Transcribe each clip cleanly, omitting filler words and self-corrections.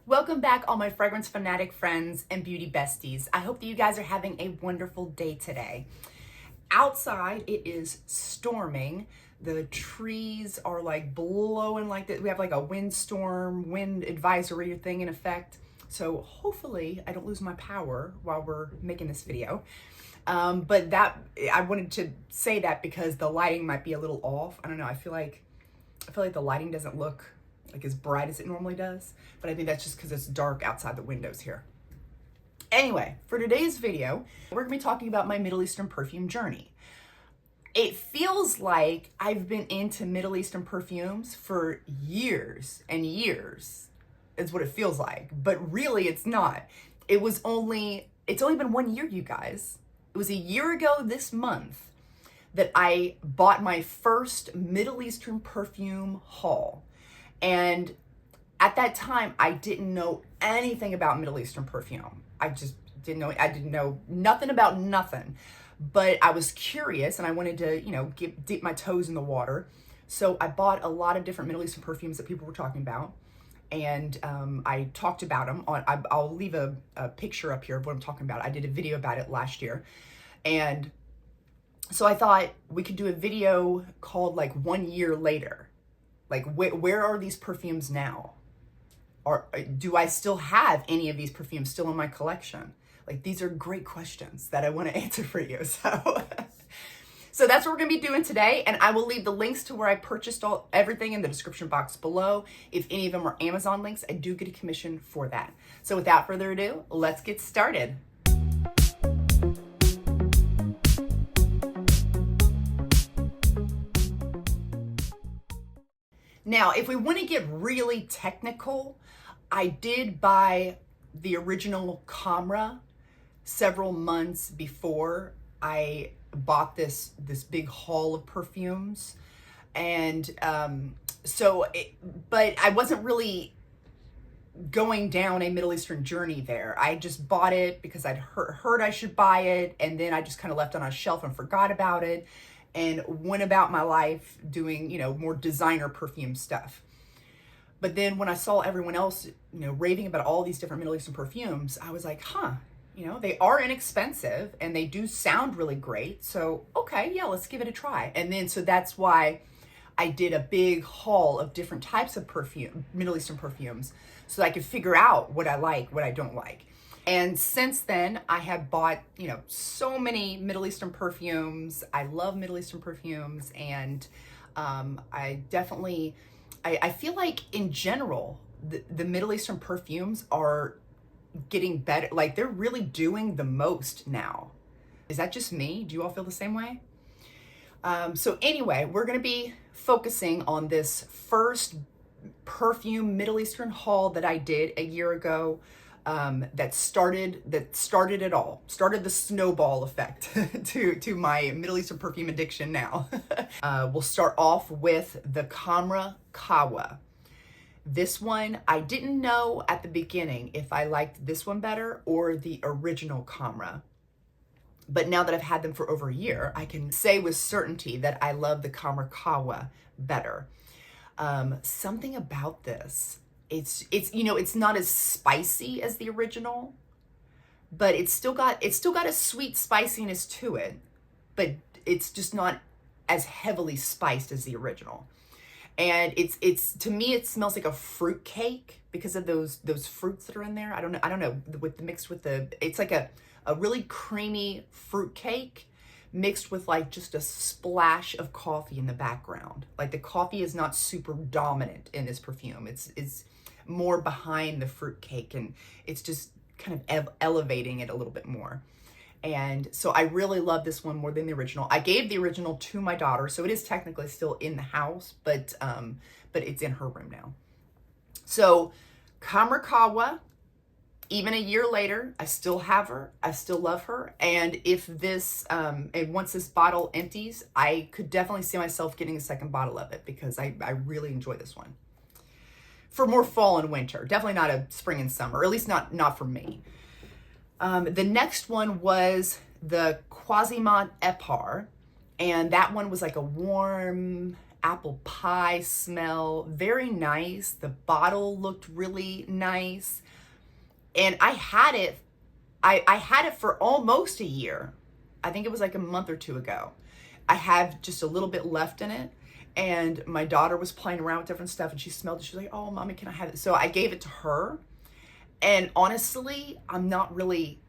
Welcome back, all my fragrance fanatic friends and beauty besties. I hope that you guys are having a wonderful day today. Outside, it is storming. The trees are like blowing like that. We have like a windstorm, wind advisory thing in effect. So hopefully I don't lose my power while we're making this video. But I wanted to say that because the lighting might be a little off. I don't know. I feel like the lighting doesn't look like as bright as it normally does, but I think that's just because it's dark outside the windows here. Anyway, for today's video, we're gonna be talking about my Middle Eastern perfume journey. It feels like I've been into Middle Eastern perfumes for years and years, is what it feels like, but really it's not. It's only been 1 year, you guys. It was a year ago this month that I bought my first Middle Eastern perfume haul. And at that time, I didn't know anything about Middle Eastern perfume. I just didn't know. I didn't know nothing about nothing. But I was curious and I wanted to, dip my toes in the water. So I bought a lot of different Middle Eastern perfumes that people were talking about. And I talked about them. I'll leave a picture up here of what I'm talking about. I did a video about it last year. And so I thought we could do a video called like 1 year later. Like, where are these perfumes now? Or do I still have any of these perfumes still in my collection? Like, these are great questions that I want to answer for you. So, so that's what we're going to be doing today. And I will leave the links to where I purchased everything in the description box below. If any of them are Amazon links, I do get a commission for that. So without further ado, let's get started. Now, if we want to get really technical, I did buy the original Camera several months before I bought this big haul of perfumes. And but I wasn't really going down a Middle Eastern journey there. I just bought it because I'd heard I should buy it, and then I just kind of left it on a shelf and forgot about it and went about my life doing, more designer perfume stuff. But then when I saw everyone else, raving about all these different Middle Eastern perfumes, I was like, they are inexpensive and they do sound really great. So, okay, yeah, let's give it a try. And then, so that's why I did a big haul of different types of Middle Eastern perfumes, so that I could figure out what I like, what I don't like. And since then, I have bought, so many Middle Eastern perfumes. I love Middle Eastern perfumes. And I feel like in general, the Middle Eastern perfumes are getting better. Like, they're really doing the most now. Is that just me? Do you all feel the same way? So anyway, we're going to be focusing on this first perfume Middle Eastern haul that I did a year ago. That started it all, started the snowball effect to my Middle Eastern perfume addiction now. We'll start off with the Camera Kawa. This one, I didn't know at the beginning if I liked this one better or the original Camera. But now that I've had them for over a year, I can say with certainty that I love the Camera Kawa better. Something about this, it's not as spicy as the original, but it's still got a sweet spiciness to it, but it's just not as heavily spiced as the original. And it's to me, it smells like a fruit cake because of those fruits that are in there. I don't know it's like a really creamy fruit cake mixed with like just a splash of coffee in the background. Like, the coffee is not super dominant in this perfume. It's more behind the fruit cake, and it's just kind of elevating it a little bit more. And so I really love this one more than the original. I gave the original to my daughter, so it is technically still in the house, but it's in her room now. So Camera Kawa, even a year later, I still have her. I still love her. And if and once this bottle empties, I could definitely see myself getting a second bottle of it because I really enjoy this one. For more fall and winter, definitely not a spring and summer, or at least not for me. The next one was the Quasimodo Epar, and that one was like a warm apple pie smell. Very nice. The bottle looked really nice. And I had it, I had it for almost a year. I think it was like a month or two ago. I have just a little bit left in it. And my daughter was playing around with different stuff and she smelled it. She was like, oh, mommy, can I have it? So I gave it to her. And honestly, I'm not really,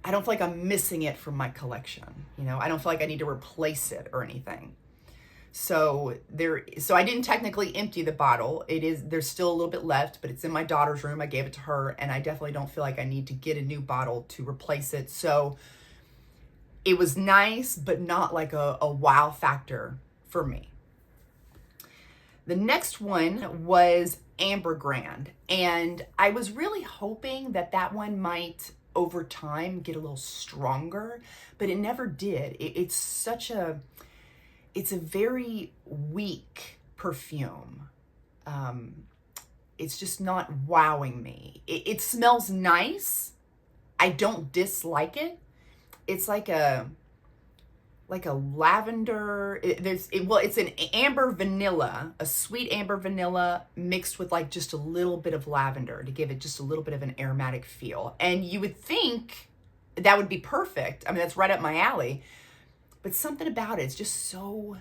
I don't feel like I'm missing it from my collection. You know, I don't feel like I need to replace it or anything. So I didn't technically empty the bottle. There's still a little bit left, but it's in my daughter's room. I gave it to her, and I definitely don't feel like I need to get a new bottle to replace it. So it was nice, but not like a wow factor for me. The next one was Amber Grand, and I was really hoping that one might over time get a little stronger, but it never did. It's a very weak perfume. It's just not wowing me. It smells nice. I don't dislike it. It's like a lavender. It's an amber vanilla, a sweet amber vanilla mixed with like just a little bit of lavender to give it just a little bit of an aromatic feel. And you would think that would be perfect. I mean, that's right up my alley. But something about it's just so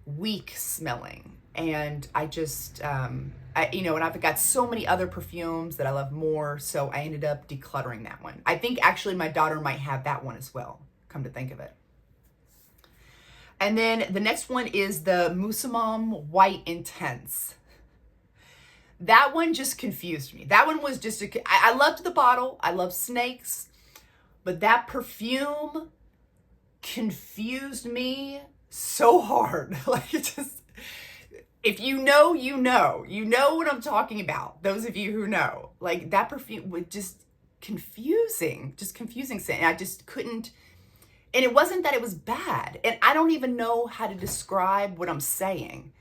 weak smelling. And I just, and I've got so many other perfumes that I love more. So I ended up decluttering that one. I think actually my daughter might have that one as well, come to think of it. And then the next one is the Musamam White Intense. That one just confused me. That one was just, I loved the bottle. I love snakes. But that perfume confused me so hard. Like, it just, if you know what I'm talking about. Those of you who know, like, that perfume was just confusing scent. And I just couldn't, and it wasn't that it was bad. And I don't even know how to describe what I'm saying,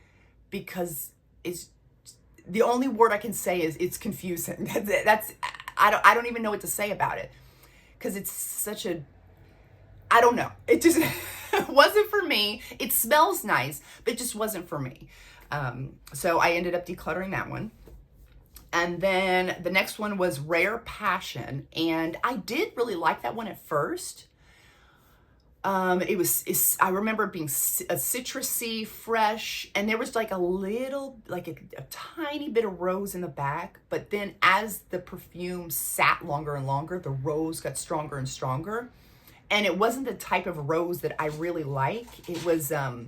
because it's the only word I can say is it's confusing. I don't even know what to say about it, because it's such a, I don't know. It just wasn't for me. It smells nice, but it just wasn't for me. So I ended up decluttering that one. And then the next one was Rare Passion. And I did really like that one at first. I remember it being a citrusy, fresh, and there was like a tiny bit of rose in the back. But then as the perfume sat longer and longer, the rose got stronger and stronger. And it wasn't the type of rose that I really like. It was a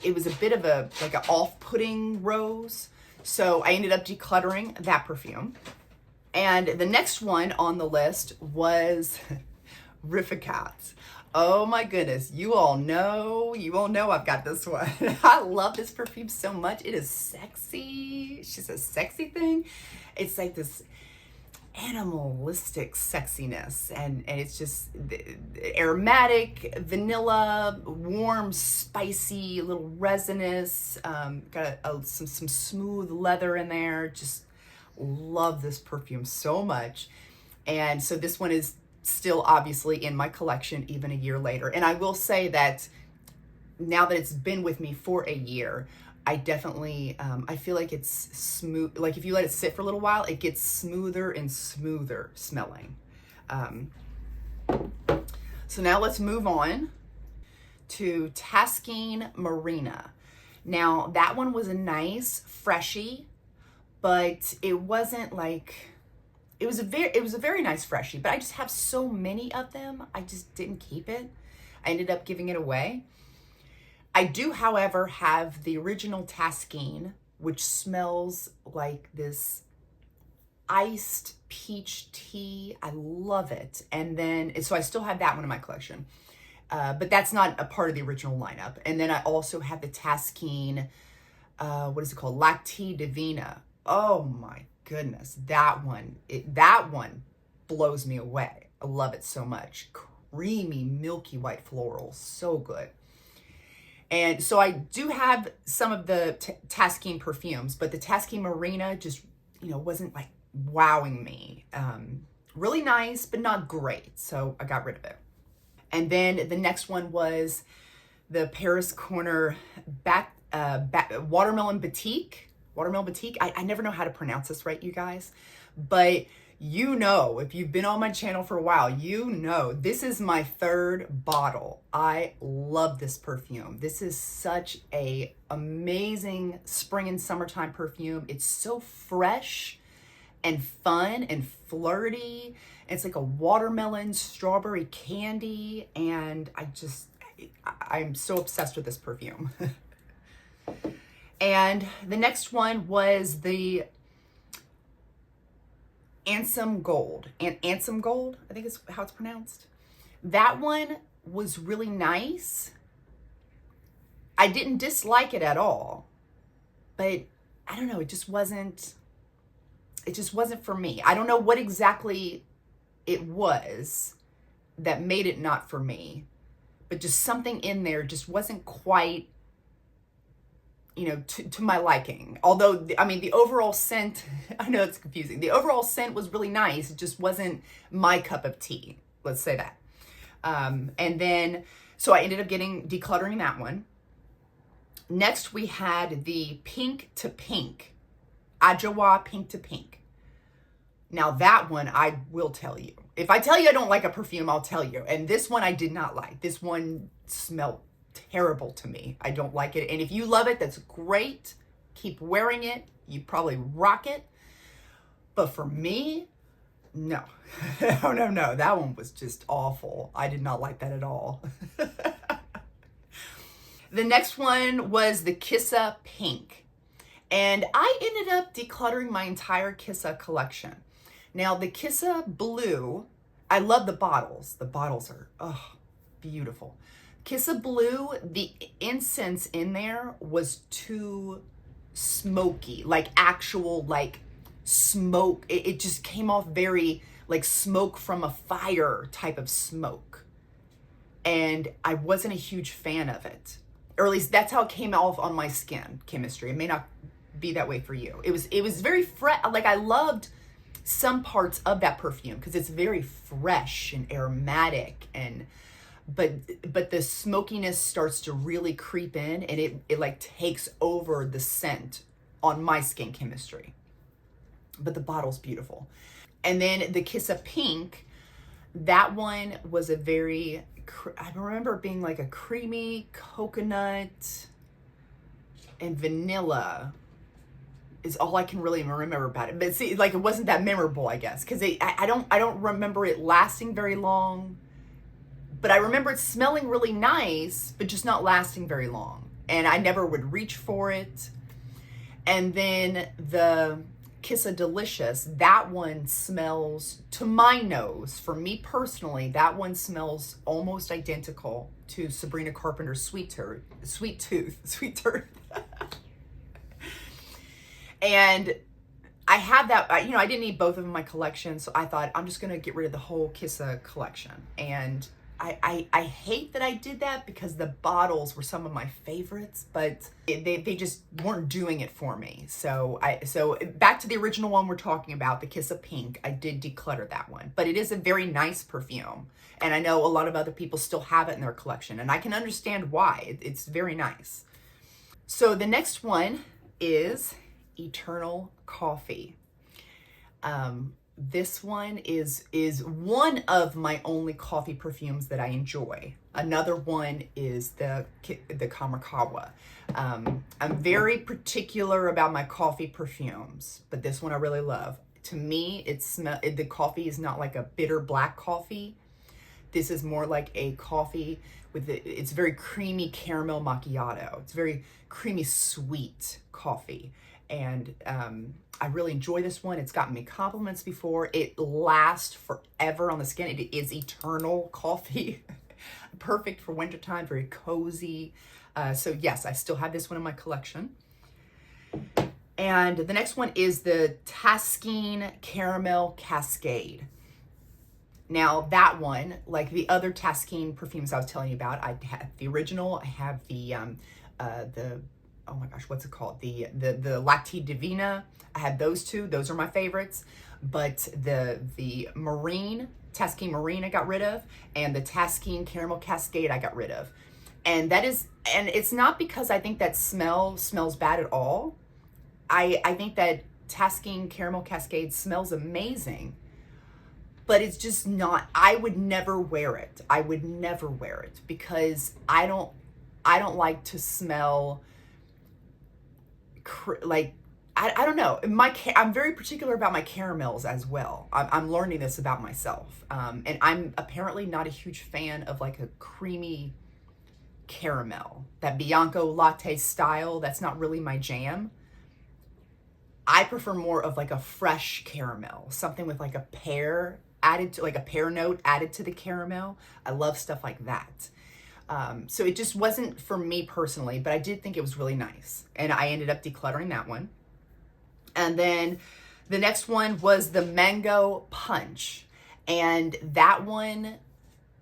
bit of an off-putting rose. So I ended up decluttering that perfume. And the next one on the list was Rifficat. Oh my goodness, you all know I've got this one. I love this perfume so much. It is sexy. It's just a sexy thing. It's like this animalistic sexiness, and it's just aromatic, vanilla, warm, spicy, a little resinous, got some smooth leather in there. Just love this perfume so much. And so this one is still obviously in my collection even a year later. And I will say that now that it's been with me for a year, I definitely, I feel like it's smooth. Like if you let it sit for a little while, it gets smoother and smoother smelling. So now let's move on to Taskine Marina. Now that one was a nice freshie, but it wasn't like, it was a very nice freshie, but I just have so many of them. I just didn't keep it. I ended up giving it away. I do, however, have the original Taskine, which smells like this iced peach tea. I love it. And then, so I still have that one in my collection, but that's not a part of the original lineup. And then I also have the Taskine, what is it called? Lacti Divina. Oh my goodness, that one blows me away. I love it so much. Creamy, milky white floral, so good. And so I do have some of the Taskine perfumes, but the Taskine Marina just, wasn't like wowing me. Really nice, but not great. So I got rid of it. And then the next one was the Paris Corner Watermelon Boutique. Watermelon Boutique. I never know how to pronounce this right, you guys. But you know, if you've been on my channel for a while, you know this is my third bottle. I love this perfume. This is such a amazing spring and summertime perfume. It's so fresh and fun and flirty. It's like a watermelon strawberry candy, and I'm so obsessed with this perfume. And the next one was the Ansem Gold, and Ansem Gold, I think is how it's pronounced. That one was really nice. I didn't dislike it at all, but I don't know, it just wasn't for me. I don't know what exactly it was that made it not for me, but just something in there just wasn't quite, you know, to my liking. Although, I mean, the overall scent, I know it's confusing. The overall scent was really nice. It just wasn't my cup of tea. Let's say that. And then, so I ended up decluttering that one. Next, we had the Pink to Pink. Adjoa Pink to Pink. Now that one, I will tell you. If I tell you I don't like a perfume, I'll tell you. And this one I did not like. This one smelled terrible to me. I don't like it. And if you love it, that's great. Keep wearing it. You probably rock it. But for me, no. No. That one was just awful. I did not like that at all. The next one was the Kissa Pink. And I ended up decluttering my entire Kissa collection. Now, the Kissa Blue, I love the bottles. The bottles are, beautiful. Kissa Blue, the incense in there was too smoky, like actual like smoke. It just came off very like smoke from a fire type of smoke. And I wasn't a huge fan of it. Or at least that's how it came off on my skin chemistry. It may not be that way for you. It was very fresh. Like, I loved some parts of that perfume because it's very fresh and aromatic, and but the smokiness starts to really creep in, and it like takes over the scent on my skin chemistry. But the bottle's beautiful. And then the Kissa Pink, that one was a very, I remember it being like a creamy coconut and vanilla is all I can really remember about it. But see, like, it wasn't that memorable, I guess, because I don't remember it lasting very long. But I remember it smelling really nice, but just not lasting very long. And I never would reach for it. And then the Kissa Delicious, that one smells, to my nose, for me personally, that one smells almost identical to Sabrina Carpenter's Sweet Tooth. And I had that, I didn't need both of them in my collection, so I thought I'm just going to get rid of the whole Kissa collection. And I hate that I did that because the bottles were some of my favorites, but they just weren't doing it for me. So back to the original one we're talking about, the Kissa Pink, I did declutter that one. But it is a very nice perfume. And I know a lot of other people still have it in their collection, and I can understand why. It's very nice. So the next one is Eternal Coffee. This one is one of my only coffee perfumes that I enjoy. Another one is the Kamikawa. I'm very particular about my coffee perfumes, but this one I really love. To me, the coffee is not like a bitter black coffee. This is more like a coffee it's very creamy caramel macchiato. It's very creamy sweet coffee. And I really enjoy this one. It's gotten me compliments before. It lasts forever on the skin. It is eternal coffee. Perfect for wintertime, very cozy. So yes, I still have this one in my collection. And the next one is the Taskine Caramel Cascade. Now that one, like the other Taskine perfumes I was telling you about, I have the original, I have the oh my gosh, what's it called? The Lacti Divina. I had those two. Those are my favorites. But the Taskine Marine I got rid of, and the Taskine Caramel Cascade I got rid of. And it's not because I think that smells bad at all. I think that Tasking Caramel Cascade smells amazing, but it's just not, I would never wear it. I would never wear it because I don't like to smell like, I don't know. I'm very particular about my caramels as well. I'm learning this about myself. And I'm apparently not a huge fan of like a creamy caramel. That Bianco latte style, that's not really my jam. I prefer more of like a fresh caramel, something with like a pear added to, like a pear note added to the caramel. I love stuff like that. So it just wasn't for me personally, but I did think it was really nice. And I ended up decluttering that one. And then the next one was the Mango Punch. And that one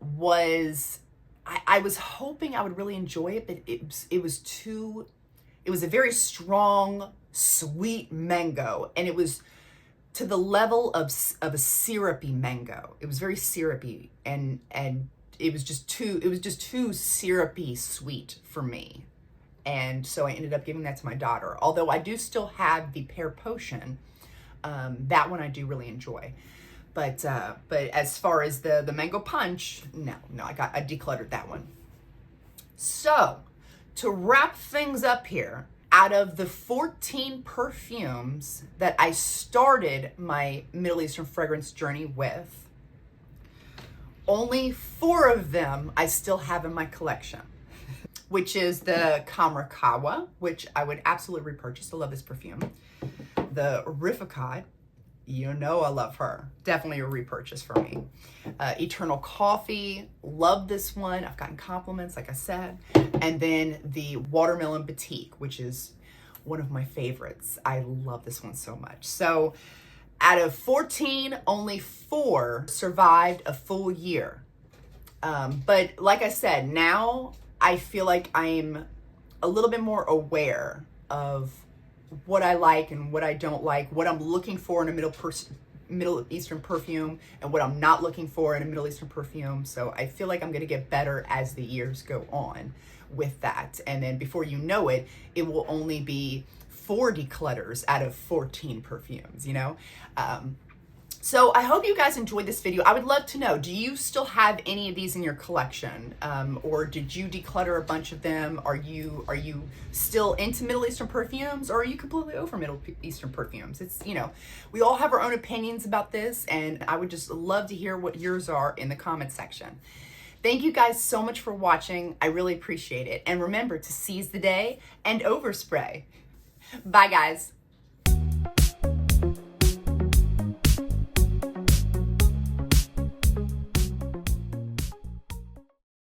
was, I was hoping I would really enjoy it, but it was a very strong, sweet mango. And it was to the level of a syrupy mango. It was very syrupy and it was just too syrupy sweet for me. And so I ended up giving that to my daughter. Although I do still have the Pear Potion. That one I do really enjoy. But as far as the Mango Punch, no, I decluttered that one. So to wrap things up here, out of the 14 perfumes that I started my Middle Eastern fragrance journey with, only 4 of them I still have in my collection, which is the Kamrakawa, which I would absolutely repurchase. I love this perfume. The Rificot, you know I love her. Definitely a repurchase for me. Eternal Coffee, love this one. I've gotten compliments, like I said. And then the Watermelon Batik, which is one of my favorites. I love this one so much. So out of 14, only 4 survived a full year. But like I said, now I feel like I'm a little bit more aware of what I like and what I don't like, what I'm looking for in a Middle Eastern perfume and what I'm not looking for in a Middle Eastern perfume. So I feel like I'm going to get better as the years go on with that. And then before you know it, it will only be 4 declutters out of 14 perfumes, you know? So I hope you guys enjoyed this video. I would love to know, do you still have any of these in your collection? Or did you declutter a bunch of them? Are you still into Middle Eastern perfumes, or are you completely over Middle Eastern perfumes? It's, you know, we all have our own opinions about this, and I would just love to hear what yours are in the comment section. Thank you guys so much for watching. I really appreciate it. And remember to seize the day and overspray. Bye guys.